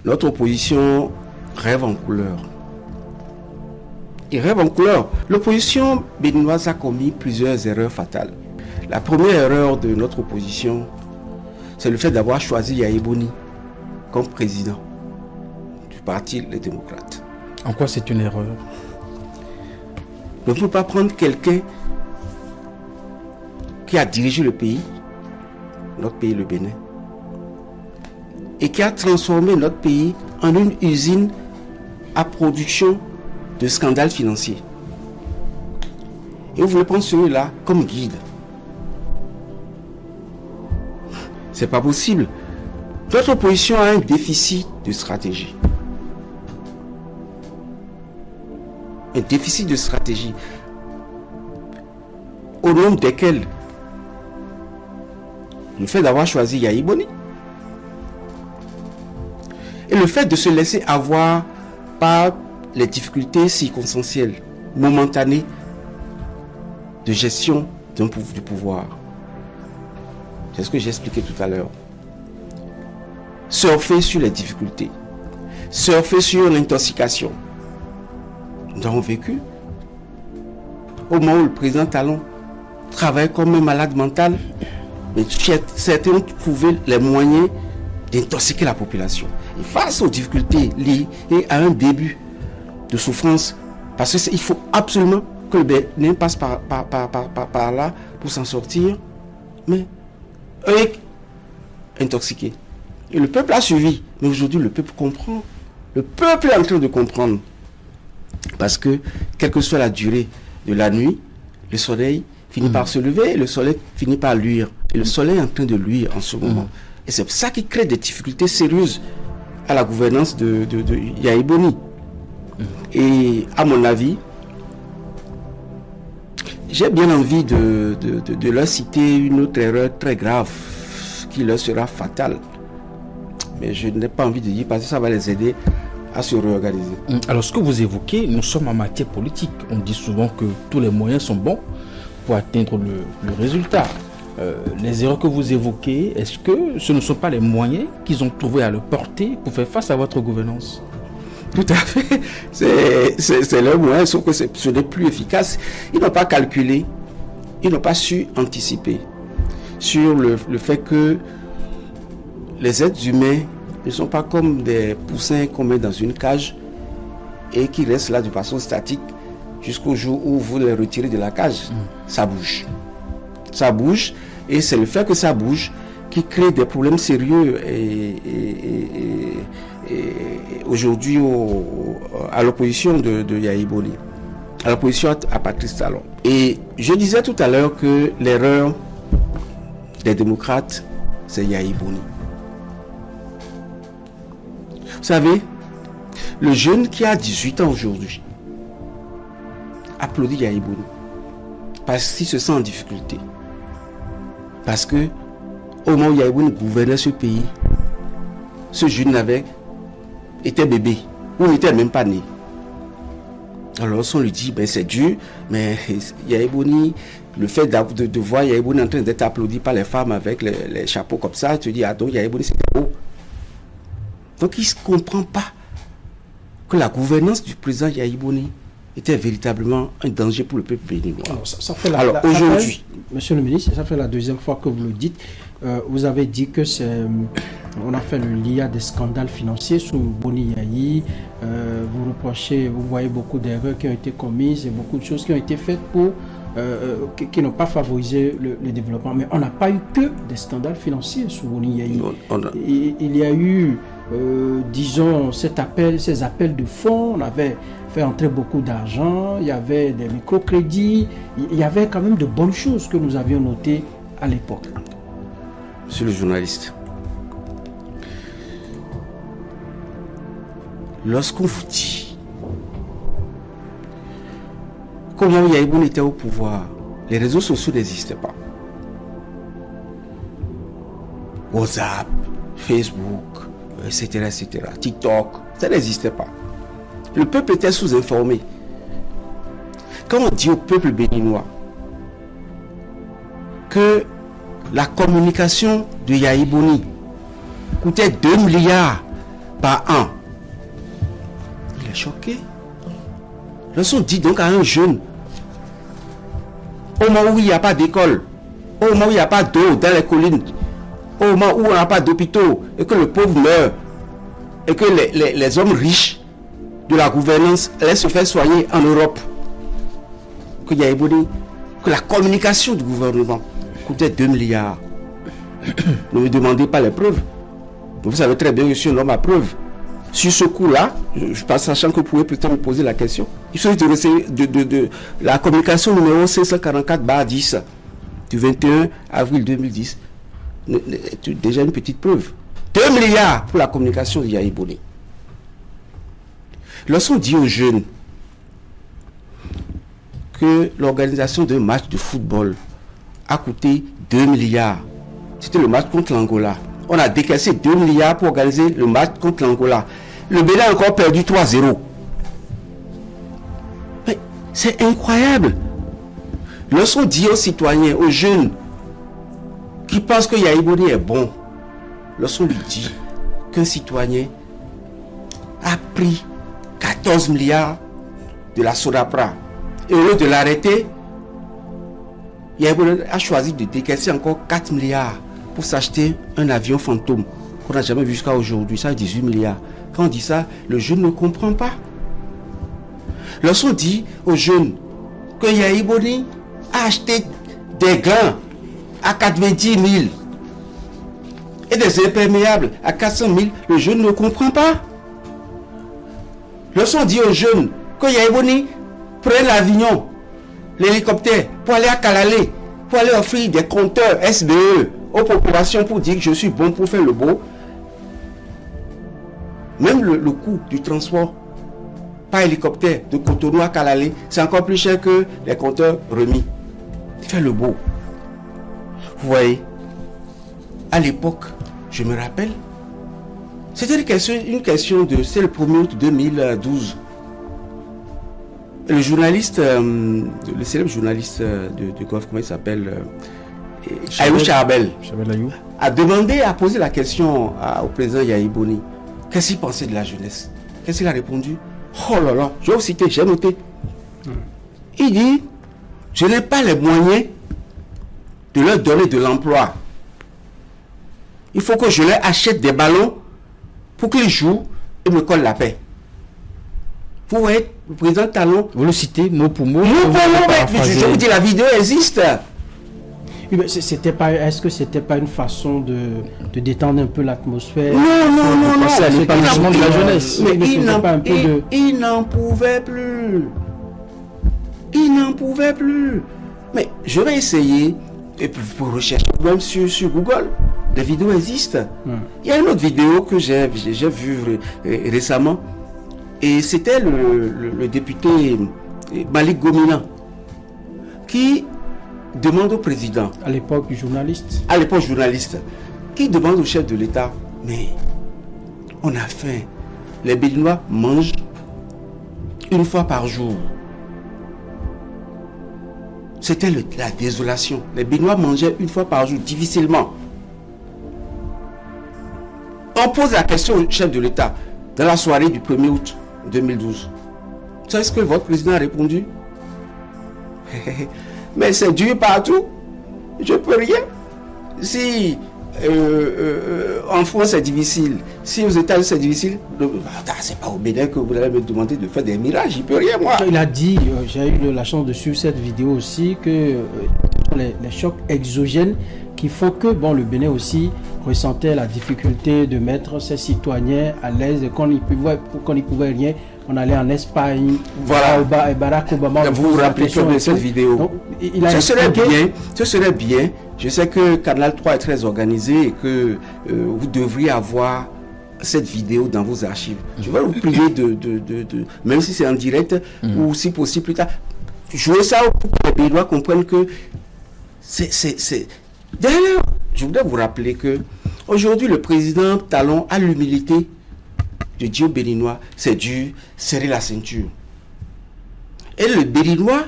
Notre opposition rêve en couleur. Il rêve en couleur. L'opposition béninoise a commis plusieurs erreurs fatales. La première erreur de notre opposition, c'est le fait d'avoir choisi Yahya Boni comme président du parti Les Démocrates. En quoi c'est une erreur? On ne peut pas prendre quelqu'un qui a dirigé le pays, notre pays le Bénin, et qui a transformé notre pays en une usine à production de scandales financiers. Et vous voulez prendre celui-là comme guide. C'est pas possible. Notre opposition a un déficit de stratégie. Un déficit de stratégie au nombre desquels le fait d'avoir choisi Yahya Boni et le fait de se laisser avoir par les difficultés circonstancielles, momentanées de gestion du pouvoir. C'est ce que j'ai expliqué tout à l'heure. Surfer sur les difficultés, surfer sur l'intoxication. Nous avons vécu au moment où le président Talon travaille comme un malade mental, mais certains ont trouvé les moyens d'intoxiquer la population. Et face aux difficultés liées à un début de souffrance, parce qu'il faut absolument que le Bénin passe par là pour s'en sortir, mais eux intoxiqués. Et le peuple a suivi, mais aujourd'hui le peuple comprend. Le peuple est en train de comprendre. Parce que, quelle que soit la durée de la nuit, le soleil finit par se lever et le soleil finit par luire. Et le soleil est en train de luire en ce moment. Et c'est ça qui crée des difficultés sérieuses à la gouvernance de Yahya Boni. Et à mon avis, j'ai bien envie de leur citer une autre erreur très grave qui leur sera fatale. Mais je n'ai pas envie de dire parce que ça va les aider à se réorganiser. Alors ce que vous évoquez, nous sommes en matière politique. On dit souvent que tous les moyens sont bons pour atteindre le résultat. Les erreurs que vous évoquez, est-ce que ce ne sont pas les moyens qu'ils ont trouvé à le porter pour faire face à votre gouvernance? Tout à fait. C'est leur moyen, sauf que ce n'est plus efficace. Ils n'ont pas calculé, ils n'ont pas su anticiper sur le fait que les êtres humains ne sont pas comme des poussins qu'on met dans une cage et qui restent là de façon statique jusqu'au jour où vous les retirez de la cage. Ça bouge. Ça bouge et c'est le fait que ça bouge qui crée des problèmes sérieux et aujourd'hui à l'opposition de Yahya Boni, à l'opposition à Patrice Talon. Et je disais tout à l'heure que l'erreur des démocrates, c'est Yahya Boni. Vous savez, le jeune qui a 18 ans aujourd'hui applaudit Yahya Boni parce qu'il se sent en difficulté. Parce que au moment où Yahya Boni gouvernait ce pays, ce jeune était bébé ou n'était même pas né. Alors on lui dit, ben c'est dur, mais Yahya Boni, le fait de voir Yahya Boni en train d'être applaudi par les femmes avec les chapeaux comme ça, tu te dis, ah donc Yahya Boni c'était beau. Donc il ne comprend pas que la gouvernance du président Yahya Boni était véritablement un danger pour le peuple béninois. Alors aujourd'hui, monsieur le ministre, ça fait la deuxième fois que vous le dites. Vous avez dit que on a fait le lien des scandales financiers sous Boni Yayi. Vous reprochez, vous voyez beaucoup d'erreurs qui ont été commises et beaucoup de choses qui ont été faites pour qui n'ont pas favorisé le développement. Mais on n'a pas eu que des scandales financiers sous Boni Yayi. Il y a eu, disons, ces appels de fonds. On avait fait entrer beaucoup d'argent. Il y avait des microcrédits. Il y avait quand même de bonnes choses que nous avions notées à l'époque. Monsieur le journaliste, lorsqu'on vous dit comment Yahya Boni était au pouvoir, les réseaux sociaux n'existaient pas. WhatsApp, Facebook, etc., TikTok, ça n'existait pas. Le peuple était sous-informé. Quand on dit au peuple béninois que la communication de Yahya Boni coûtait 2 milliards par an. Il est choqué. Lorsqu'on dit donc à un jeune, au moment où il n'y a pas d'école, au moment où il n'y a pas d'eau dans les collines, au moment où on n'a pas d'hôpitaux, et que le pauvre meurt, et que les hommes riches de la gouvernance laissent se faire soigner en Europe, que la communication du gouvernement coûtait 2 milliards. Ne me demandez pas les preuves. Vous savez très bien que je suis un homme à preuve. Sur ce coup-là, je pense, sachant que vous pouvez peut-être me poser la question, il s'agit de la communication numéro 544/10 du 21 avril 2010. Déjà une petite preuve. 2 milliards pour la communication de Yaya Boni. Lorsqu'on dit aux jeunes que l'organisation d'un match de football a coûté 2 milliards, c'était le match contre l'Angola. On a décaissé 2 milliards pour organiser le match contre l'Angola. Le Bénin a encore perdu 3-0. Mais c'est incroyable. Lorsqu'on dit aux citoyens, aux jeunes, qui pensent que Yaya Boni est bon, lorsqu'on lui dit qu'un citoyen a pris 14 milliards de la Sodapra, et au lieu de l'arrêter, Yaya Boni a choisi de décaisser encore 4 milliards pour s'acheter un avion fantôme qu'on n'a jamais vu jusqu'à aujourd'hui. Ça, 18 milliards. Quand on dit ça, le jeune ne comprend pas. Lorsqu'on dit aux jeunes que Yaya Boni a acheté des gants à 90 000 et des imperméables à 400 000, le jeune ne comprend pas. Lorsqu'on dit aux jeunes que Yaya Boni prenne l'avion, l'hélicoptère, pour aller à Kalalé, pour aller offrir des compteurs SBE aux populations pour dire que je suis bon pour faire le beau, même le coût du transport par hélicoptère de Cotonou à Kalalé, c'est encore plus cher que les compteurs remis. Faire le beau. Vous voyez, à l'époque, je me rappelle, c'était une question de... C'est le 1er août 2012. Le journaliste, le célèbre journaliste de Golf, comment il s'appelle, Ayou Charbel, a demandé, a posé la question au président Yaya Boni. Qu'est-ce qu'il pensait de la jeunesse? Qu'est-ce qu'il a répondu? Oh là là, je vais vous citer, j'ai noté. Il dit, je n'ai pas les moyens de leur donner de l'emploi. Il faut que je leur achète des ballons pour qu'ils jouent et me collent la paix. Vous voyez, le président Talon... Vous le citez mot pour mot. Mais je vous dis, la vidéo existe. Oui, mais est-ce que c'était pas une façon de détendre un peu l'atmosphère? Non. C'est l'épanouissement de la jeunesse. Mais il n'en pouvait plus. Il n'en pouvait plus. Mais je vais essayer, et pour rechercher même sur Google, des vidéos existent. Il y a une autre vidéo que j'ai vue récemment, et c'était le député Malik Gomina qui demande au président, à l'époque journaliste, qui demande au chef de l'État, mais on a faim, les Béninois mangent une fois par jour. C'était la désolation. Les Béninois mangeaient une fois par jour, difficilement. On pose la question au chef de l'État dans la soirée du 1er août 2012. Vous savez ce que votre président a répondu? Mais c'est dur partout. Je ne peux rien. Si en France c'est difficile, si aux États-Unis c'est difficile, c'est pas au Bénin que vous allez me demander de faire des miracles. J'y peux rien, moi. Il a dit, j'ai eu la chance de suivre cette vidéo aussi, que les chocs exogènes qui font que le Bénin aussi ressentait la difficulté de mettre ses citoyens à l'aise, et qu'on n'y pouvait rien. On allait en Espagne, voilà. Barack Obama. Vous vous rappelez de cette vidéo? Donc, ce serait bien. Je sais que Canal 3 est très organisé et que vous devriez avoir cette vidéo dans vos archives. Je vais vous prier même si c'est en direct ou si possible plus tard, jouer ça pour que les Béninois comprennent que c'est... D'ailleurs, je voudrais vous rappeler que aujourd'hui le président Talon a l'humilité de dire aux Béninois, c'est dur, serrer la ceinture. Et le Béninois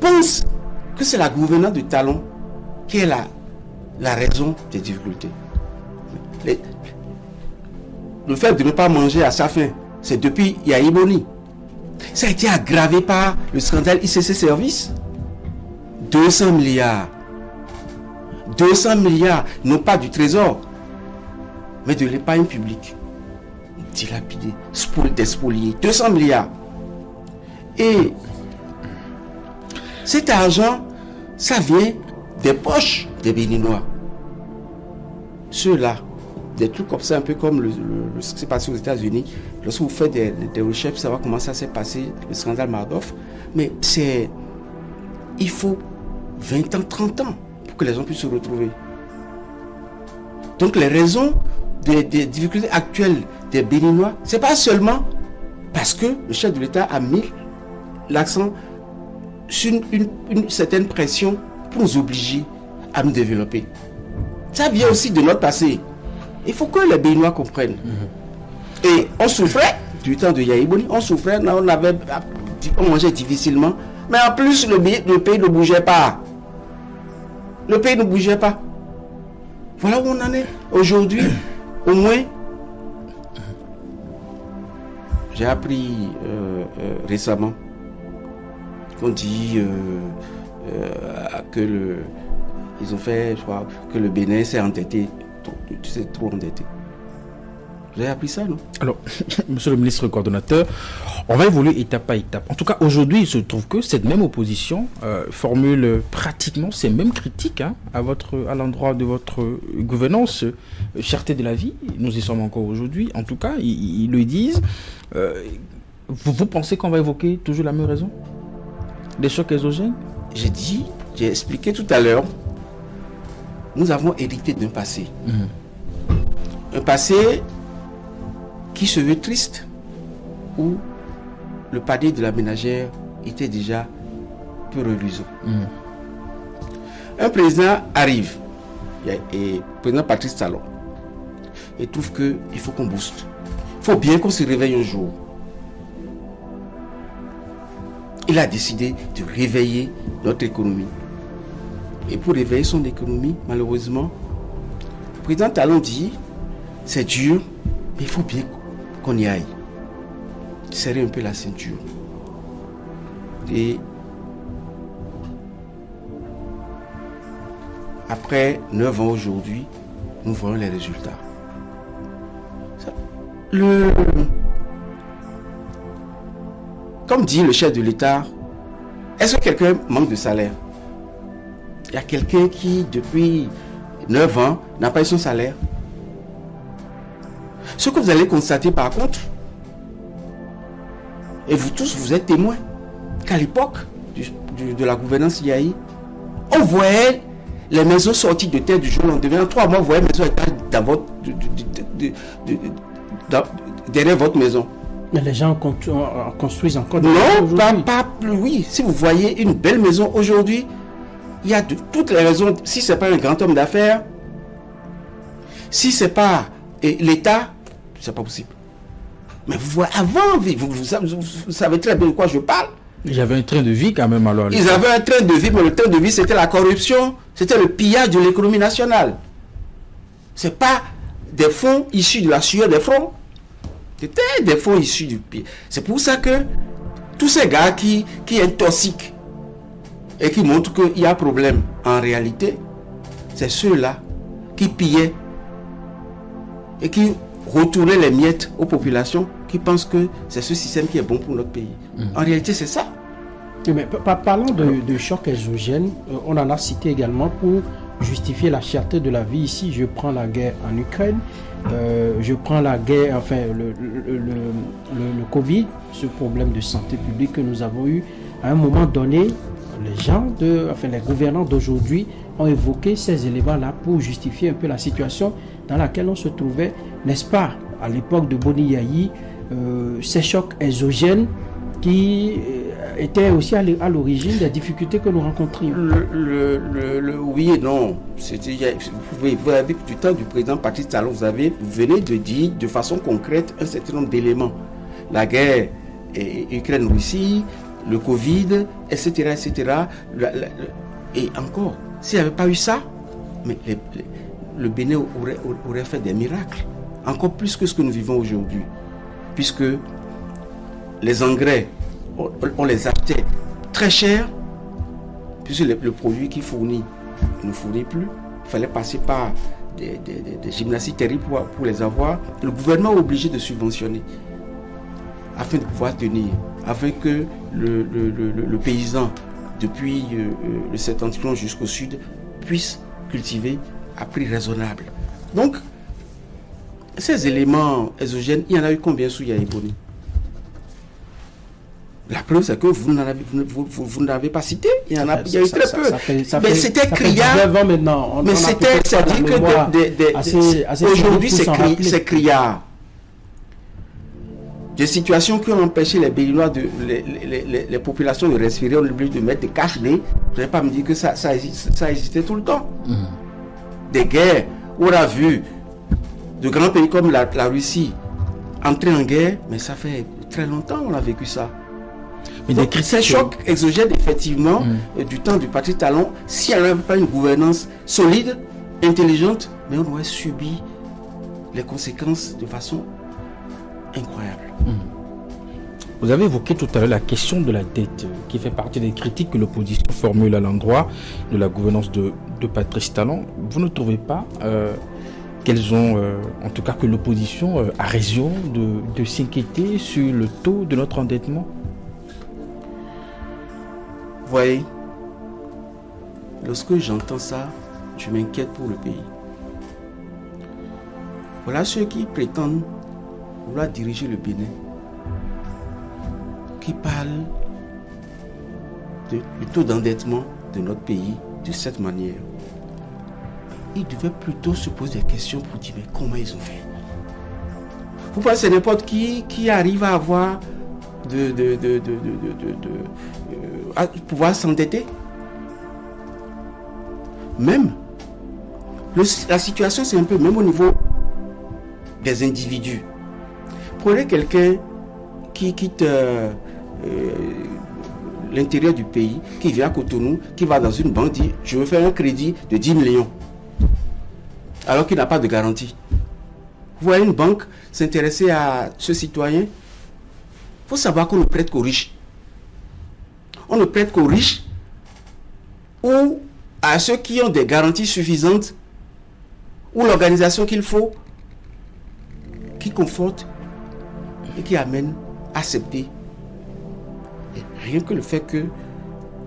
pense que c'est la gouvernance de Talon qui est la raison des difficultés. le fait de ne pas manger à sa faim, c'est depuis Yahi Boni. Ça a été aggravé par le scandale ICC Services. 200 milliards. 200 milliards, non pas du trésor, mais de l'épargne publique. Dilapidé, despolié. 200 milliards. Et cet argent, ça vient des poches des Béninois. Ceux-là, des trucs comme ça, un peu comme ce qui s'est passé aux États-Unis, lorsque vous faites des recherches, savoir comment ça s'est passé, le scandale Madoff, mais il faut 20 ans, 30 ans pour que les gens puissent se retrouver. Donc les raisons des difficultés actuelles des Béninois, c'est pas seulement parce que le chef de l'État a mis l'accent sur une certaine pression pour nous obliger à nous développer. Ça vient aussi de notre passé. Il faut que les Béninois comprennent. Et on souffrait du temps de Yahi Boni, on souffrait, on mangeait difficilement, mais en plus le pays ne bougeait pas. Le pays ne bougeait pas. Voilà où on en est. Aujourd'hui, au moins, j'ai appris récemment qu'on dit ils ont fait, je crois, que le Bénin s'est endetté, trop endetté. Vous avez appris ça, non? Alors, monsieur le ministre coordonnateur, on va évoluer étape par étape. En tout cas, aujourd'hui, il se trouve que cette même opposition formule pratiquement ces mêmes critiques à l'endroit de votre gouvernance, cherté de la vie. Nous y sommes encore aujourd'hui. En tout cas, ils le disent. Vous pensez qu'on va évoquer toujours la même raison? Des chocs exogènes? J'ai expliqué tout à l'heure, nous avons hérité d'un passé. Un passé qui se veut triste, où le palier de la ménagère était déjà peu reluisant. Un président arrive, et le président Patrice Talon, et trouve qu'il faut qu'on booste. Il faut bien qu'on se réveille un jour. Il a décidé de réveiller notre économie. Et pour réveiller son économie, malheureusement, le président Talon dit, c'est dur, mais il faut bien qu'on y aille. Serrer un peu la ceinture. Et après 9 ans aujourd'hui, nous voyons les résultats. Comme dit le chef de l'État, est-ce que quelqu'un manque de salaire? Il y a quelqu'un qui, depuis 9 ans, n'a pas eu son salaire. Ce que vous allez constater par contre, et vous tous, vous êtes témoins, qu'à l'époque de la gouvernance Yahi, on voyait les maisons sorties de terre du jour au lendemain. En 3 mois, vous voyez les maisons derrière votre maison. Mais les gens construisent encore des maisons. Non, pas plus. Oui, si vous voyez une belle maison aujourd'hui, il y a toutes les raisons. Si ce n'est pas un grand homme d'affaires, si ce n'est pas l'État, ce n'est pas possible. Mais vous voyez, avant, vous savez très bien de quoi je parle. Il y avait un train de vie quand même alors. Ils avaient un train de vie, mais le train de vie, c'était la corruption, c'était le pillage de l'économie nationale. Ce n'est pas des fonds issus de la sueur des fronts. C'était des fonds issus du pillage. C'est pour ça que tous ces gars qui intoxiquent et qui montrent qu'il y a problème, en réalité, c'est ceux-là qui pillaient et qui retournaient les miettes aux populations qui pensent que c'est ce système qui est bon pour notre pays. En réalité, c'est ça. Mais parlant de choc exogène, on en a cité également pour justifier la cherté de la vie ici. Je prends la guerre en Ukraine, je prends la guerre, enfin le Covid, ce problème de santé publique que nous avons eu. À un moment donné, les gouvernants d'aujourd'hui ont évoqué ces éléments-là pour justifier un peu la situation dans laquelle on se trouvait, n'est-ce pas, à l'époque de Boni Yahi, ces chocs exogènes qui étaient aussi à l'origine des difficultés que nous rencontrions. Oui et non. Vous avez du temps du président Patrice Talon, vous venez de dire de façon concrète un certain nombre d'éléments. La guerre Ukraine-Russie, le Covid, etc. etc. Et encore, s'il n'y avait pas eu ça, mais le Bénin aurait fait des miracles. encore plus que ce que nous vivons aujourd'hui, puisque les engrais, on les achetait très cher, puisque le produit qui fournit ne fournit plus. Il fallait passer par des gymnastiques terribles pour les avoir. Le gouvernement est obligé de subventionner afin de pouvoir tenir, afin que le paysan, depuis le septentrion jusqu'au sud, puisse cultiver à prix raisonnable. Donc, ces éléments exogènes, il y en a eu combien sous Yaya Boni? La preuve, c'est que vous ne l'avez pas cité. Il y en a, il y a eu très peu. Mais c'était criard. Mais c'était, c'est-à-dire que aujourd'hui, c'est criard. Des situations qui ont empêché les Béninois, les populations de respirer, on est obligé de mettre des cache-nez. Vous n'allez pas me dire que ça existait tout le temps. Des guerres, on a vu de grands pays comme la Russie entrer en guerre, mais ça fait très longtemps qu'on a vécu ça. Mais donc, ces chocs exogènes, effectivement, du temps du Patrice Talon, s'il n'y avait pas une gouvernance solide, intelligente, mais on aurait subi les conséquences de façon incroyable. Vous avez évoqué tout à l'heure la question de la dette, qui fait partie des critiques que l'opposition formule à l'endroit de la gouvernance de Patrice Talon. Vous ne trouvez pas qu'elles ont, en tout cas que l'opposition a raison de s'inquiéter sur le taux de notre endettement? Vous voyez, lorsque j'entends ça, je m'inquiète pour le pays. Voilà ceux qui prétendent vouloir diriger le Bénin, qui parlent du taux d'endettement de notre pays de cette manière. Ils devaient plutôt se poser des questions pour dire mais comment ils ont fait. Vous pensez n'importe qui arrive à avoir à pouvoir s'endetter? Même la situation, c'est un peu même au niveau des individus. Prenez quelqu'un qui quitte l'intérieur du pays, qui vient à Cotonou, qui va dans une banque, dit je veux faire un crédit de 10 millions alors qu'il n'a pas de garantie. Vous voyez une banque s'intéresser à ce citoyen? Il faut savoir qu'on ne prête qu'aux riches. On ne prête qu'aux riches ou à ceux qui ont des garanties suffisantes ou l'organisation qu'il faut, qui conforte et qui amène à accepter. Et rien que le fait que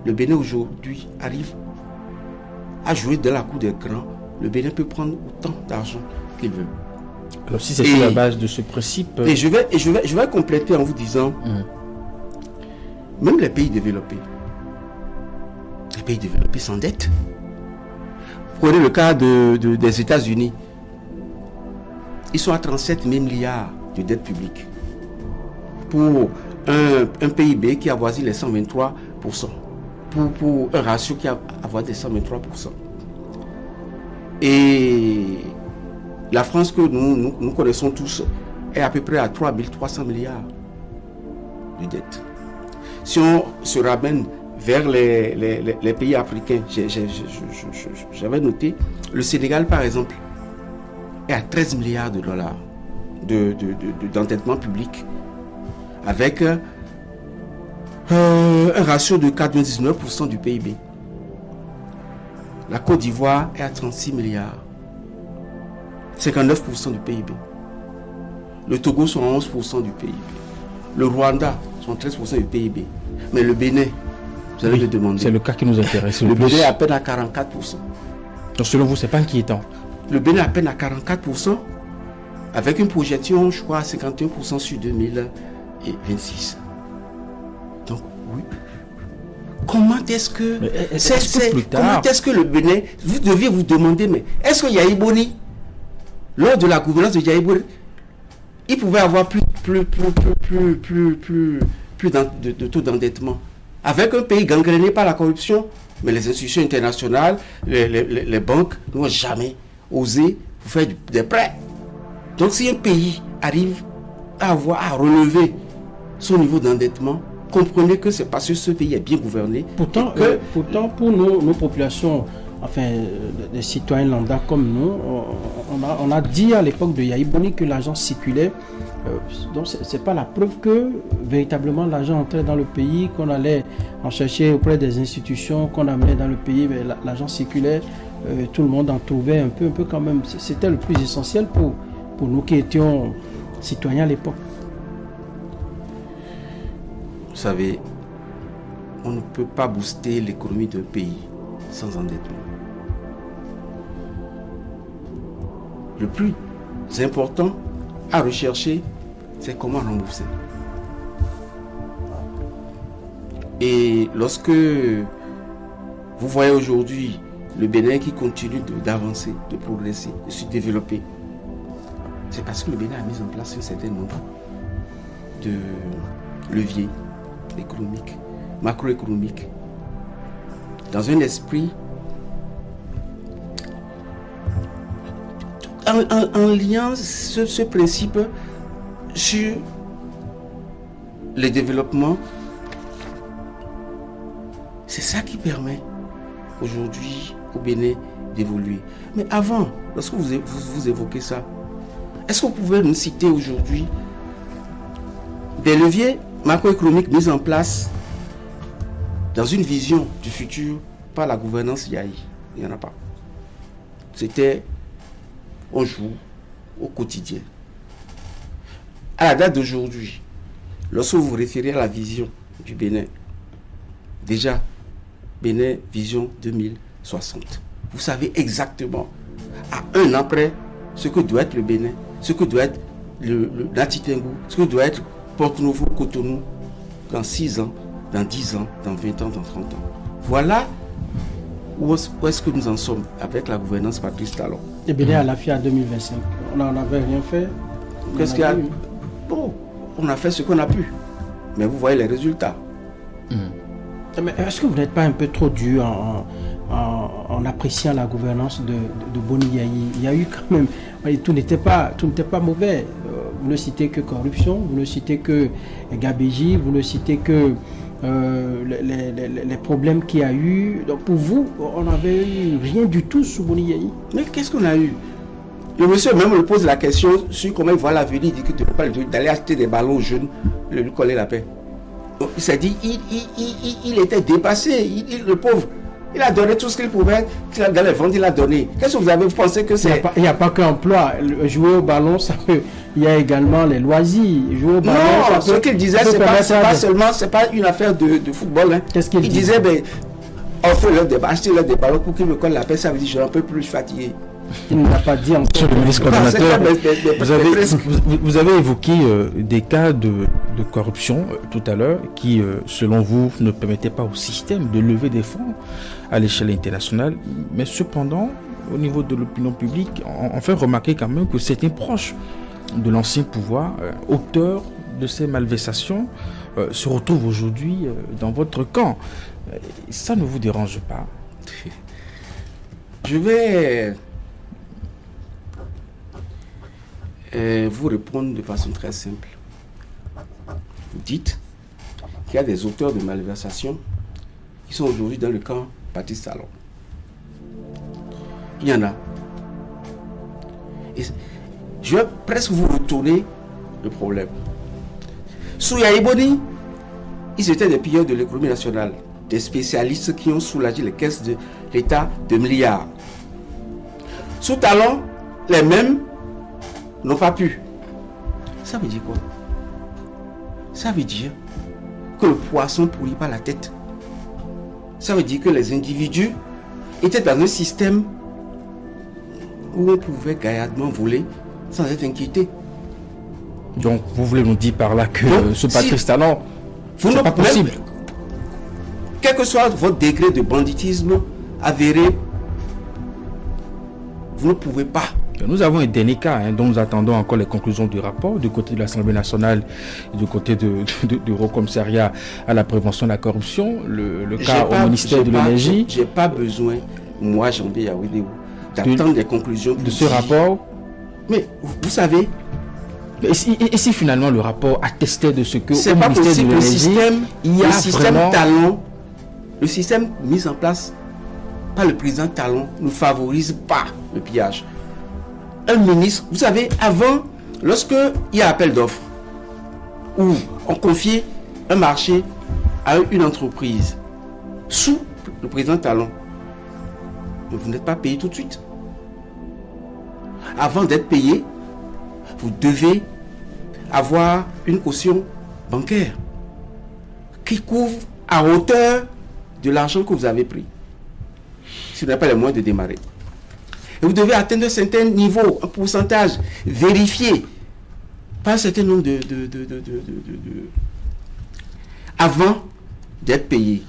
le Bénin aujourd'hui arrive à jouer de la cour des grands, le Bénin peut prendre autant d'argent qu'il veut. Alors si c'est sur la base de ce principe... Et je vais compléter en vous disant, même les pays développés s'endettent. Prenez le cas des États-Unis. Ils sont à 37 000 milliards de dette publique pour un PIB qui avoisine les 123%, pour un ratio qui avoisine les 123%. Et la France que nous connaissons tous est à peu près à 3 300 milliards de dettes. Si on se ramène vers les pays africains, j'avais noté, le Sénégal par exemple est à 13 milliards de dollars d'endettement public, avec un ratio de 99% du PIB. La Côte d'Ivoire est à 36 milliards, 59% du PIB. Le Togo sont à 11% du PIB. Le Rwanda sont à 13% du PIB. Mais le Bénin, vous allez le demander. C'est le cas qui nous intéresse. Le Bénin est à peine à 44%. Donc selon vous, c'est pas inquiétant? Le Bénin est à peine à 44%, avec une projection, je crois, à 51% sur 2026. Donc, oui. Comment est-ce que... Comment est-ce que le Bénin... Vous deviez vous demander, mais est-ce que Yaya Boni, lors de la gouvernance de Yaya Boni, il pouvait avoir plus de taux d'endettement, avec un pays gangréné par la corruption? Mais les institutions internationales, les banques n'ont jamais osé vous faire des prêts. Donc si un pays arrive à relever son niveau d'endettement, comprenez que c'est parce que ce pays est bien gouverné. Pourtant pour nos populations enfin, des citoyens lambda comme nous, on a dit à l'époque de Yahi Boni que l'argent circulait. Donc c'est pas la preuve que véritablement l'argent entrait dans le pays, qu'on allait en chercher auprès des institutions, qu'on amenait dans le pays, mais l'argent circulait, tout le monde en trouvait un peu quand même. C'était le plus essentiel pour nous qui étions citoyens à l'époque. Vous savez, on ne peut pas booster l'économie d'un pays sans endettement. Le plus important à rechercher, c'est comment rembourser. Et lorsque vous voyez aujourd'hui le Bénin qui continue d'avancer, de progresser, de se développer, c'est parce que le Bénin a mis en place un certain nombre de leviers économiques, macroéconomiques, dans un esprit en liant ce principe sur le développement. C'est ça qui permet aujourd'hui au Bénin d'évoluer. Mais avant, lorsque vous évoquez ça, est-ce que vous pouvez nous citer aujourd'hui des leviers macroéconomiques mis en place dans une vision du futur par la gouvernance Yahi? Il n'y en a pas. C'était on joue au quotidien. À la date d'aujourd'hui, lorsque vous vous référez à la vision du Bénin, déjà, Bénin Vision 2060, vous savez exactement, à un an près, ce que doit être le Bénin, ce que doit être le Nati-Tengou, ce que doit être Porto-Novo, Cotonou, dans 6 ans, dans 10 ans, dans 20 ans, dans 30 ans. Voilà où est-ce que nous en sommes avec la gouvernance Patrice Talon. Et Bénin à la FIA 2025, on n'en avait rien fait. Qu'est-ce qu'il y a? Bon, on a fait ce qu'on a pu. Mais vous voyez les résultats. Mais est-ce que vous n'êtes pas un peu trop dur en appréciant la gouvernance de Boni Yahi? Il y a eu quand même, tout n'était pas mauvais. Vous ne citez que corruption, vous ne citez que gabégie, vous ne citez que les problèmes qu'il y a eu. Donc pour vous, on n'avait eu rien du tout sous Boni Yahi. Mais qu'est-ce qu'on a eu? Le monsieur même me pose la question sur comment il voit l'avenir. Il dit que tu ne peux pas d'aller acheter des ballons aux jeunes, lui coller la paix. Donc, il s'est dit, il était dépassé, le pauvre. Il a donné tout ce qu'il pouvait, dans les ventes, il a donné. Qu'est-ce que vous avez pensé que c'est? Il n'y a pas qu'emploi. Jouer au ballon, ça peut. Il y a également les loisirs. Jouer au ballon, non, ce qu'il disait, c'est pas seulement, c'est pas une affaire de football. Hein. Qu'est-ce qu'il disait? Ben, offrez-leur des ballons, achetez-leur des ballons pour qu'ils me collent la paix. Ça veut dire, je suis un peu plus fatigué. Il n'a pas dit encore. Monsieur le ministre coordonnateur, vous avez évoqué des cas de corruption tout à l'heure qui, selon vous, ne permettaient pas au système de lever des fonds à l'échelle internationale. Mais cependant, au niveau de l'opinion publique, on fait remarquer quand même que certains proches de l'ancien pouvoir, auteurs de ces malversations, se retrouvent aujourd'hui dans votre camp. Ça ne vous dérange pas? Je vais vous répondre de façon très simple. Vous dites qu'il y a des auteurs de malversations qui sont aujourd'hui dans le camp Patrice Talon. Il y en a. Et je vais presque vous retourner le problème. Sous Yahi Boni, ils étaient des pilleurs de l'économie nationale, des spécialistes qui ont soulagé les caisses de l'État de milliards. Sous Talon, les mêmes n'ont pas pu. Ça veut dire quoi? Ça veut dire que le poisson pourrit par la tête. Ça veut dire que les individus étaient dans un système où on pouvait gaillardement voler sans être inquiété. Donc vous voulez nous dire par là que ce Patrice Talon, c'est pas possible. Quel que soit votre degré de banditisme avéré, vous ne pouvez pas. Nous avons un dernier cas dont nous attendons encore les conclusions du rapport du côté de l'Assemblée nationale et du côté du Haut Commissariat à la prévention de la corruption, le cas au ministère de l'Énergie. Je n'ai pas besoin, moi, Jean-Pierre Yahweh, d'attendre les conclusions de ce rapport. Mais vous savez... Et si finalement le rapport attestait de ce que c'est au pas ministère possible, de l'Énergie, il y a le système vraiment... Talon, le système mis en place par le président Talon ne favorise pas le pillage. Un ministre, vous savez, avant, lorsque il y a appel d'offres, où on confie un marché à une entreprise sous le président Talon, vous n'êtes pas payé tout de suite. Avant d'être payé, vous devez avoir une caution bancaire qui couvre à hauteur de l'argent que vous avez pris. Si vous n'avez pas les moyens de démarrer. Et vous devez atteindre un certain niveau, un pourcentage vérifié par un certain nombre avant d'être payé.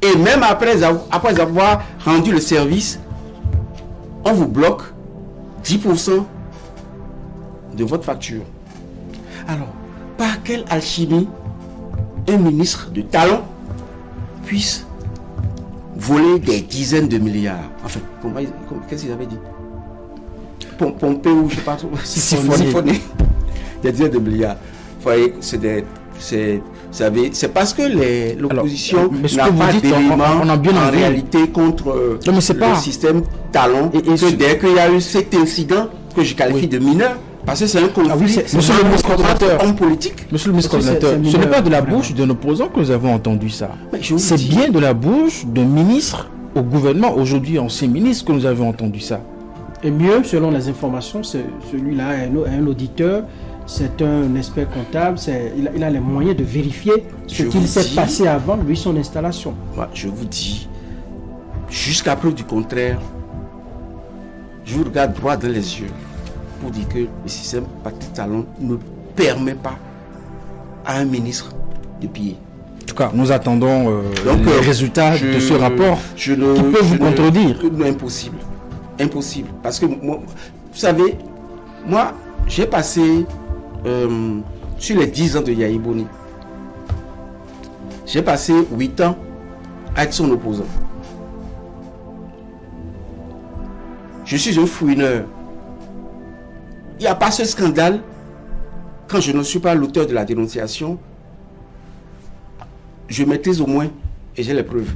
Et même après avoir rendu le service, on vous bloque 10% de votre facture. Alors, par quelle alchimie un ministre de talent puisse voler des dizaines de milliards? Enfin, qu'est-ce qu'ils avaient dit? Pomper ou je ne sais pas trop. Siphonner. Des dizaines de milliards. Vous voyez, c'est parce que l'opposition n'a pas d'éléments en réalité contre le système talent. Et dès qu'il y a eu cet incident que je qualifie de mineur, parce que c'est un conflit. Monsieur le ministre coordonnateur, homme politique. Monsieur le ministre coordonnateur, ce n'est pas de la bouche d'un opposant que nous avons entendu ça. C'est bien de la bouche d'un ministre au gouvernement, aujourd'hui ancien ministre, que nous avons entendu ça. Et mieux, selon les informations, celui-là est un auditeur, c'est un expert comptable, il a les moyens de vérifier ce qu'il s'est passé avant, lui, son installation. Moi, je vous dis, jusqu'à preuve du contraire, je vous regarde droit dans les yeux pour dire que le système Patrice Talon ne permet pas à un ministre de piller. En tout cas, nous attendons les résultats de ce rapport qui peut vous contredire. Impossible. Impossible. Parce que, moi, vous savez, moi, j'ai passé sur les 10 ans de Yahi Boni, j'ai passé 8 ans à être son opposant. Je suis un fouineur. Il n'y a pas ce scandale quand je ne suis pas l'auteur de la dénonciation. Je maîtrise au moins et j'ai les preuves.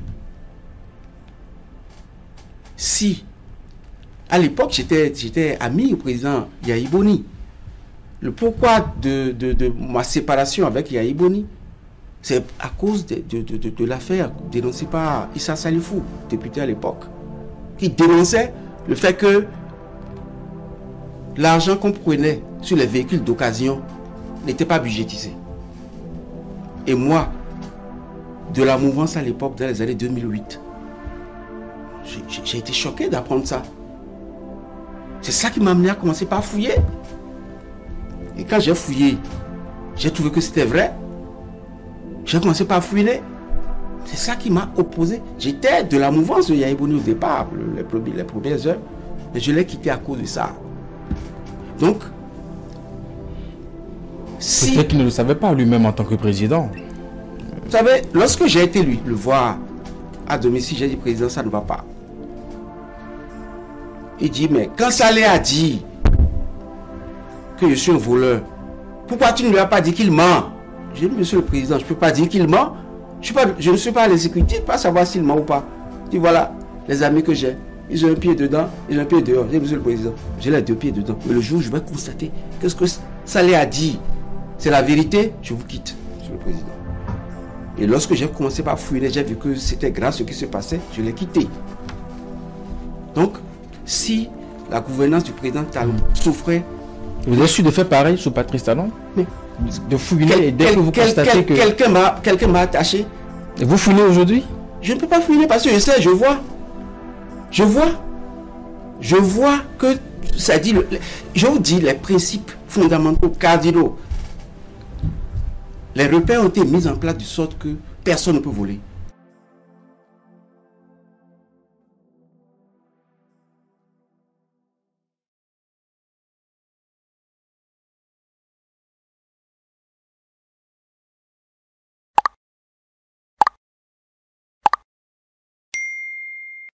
Si à l'époque j'étais ami au président Yahi Boni, le pourquoi de ma séparation avec Yahi Boni, c'est à cause de l'affaire dénoncée par Issa Salifou, député à l'époque, qui dénonçait le fait que l'argent qu'on prenait sur les véhicules d'occasion n'était pas budgétisé. Et moi, de la mouvance à l'époque, dans les années 2008, j'ai été choqué d'apprendre ça. C'est ça qui m'a amené à commencer par fouiller. Et quand j'ai fouillé, j'ai trouvé que c'était vrai. J'ai commencé par fouiller. C'est ça qui m'a opposé. J'étais de la mouvance de Yahi Boni au départ, les premières heures, mais je l'ai quitté à cause de ça. Donc, si... Peut-être qu'il ne le savait pas lui-même en tant que président. Vous savez, lorsque j'ai été le voir à domicile, j'ai dit, président, ça ne va pas. Il dit, mais quand Saleh a dit que je suis un voleur, pourquoi tu ne lui as pas dit qu'il ment? J'ai dit, monsieur le président, je ne peux pas dire qu'il ment. Je ne suis pas à l'exécutif, pas savoir s'il ment ou pas. Il dit, voilà, les amis que j'ai, ils ont un pied dedans, ils ont un pied dehors. J'ai dit, monsieur le président, j'ai les deux pieds dedans. Mais le jour où je vais constater que ce que Saleh a dit, c'est la vérité, je vous quitte, monsieur le président. Et lorsque j'ai commencé par fouiller, j'ai vu que c'était grave ce qui se passait, je l'ai quitté. Donc, si la gouvernance du président Talon souffrait... Vous avez su de faire pareil sous Patrice Talon? Mais de fouiller et dès que vous constatez que... Quelqu'un m'a attaché. Et vous fouillez aujourd'hui? Je ne peux pas fouiller parce que je sais, je vois. Je vois que ça dit... Je vous dis les principes fondamentaux, cardinaux. Les repères ont été mis en place de sorte que personne ne peut voler.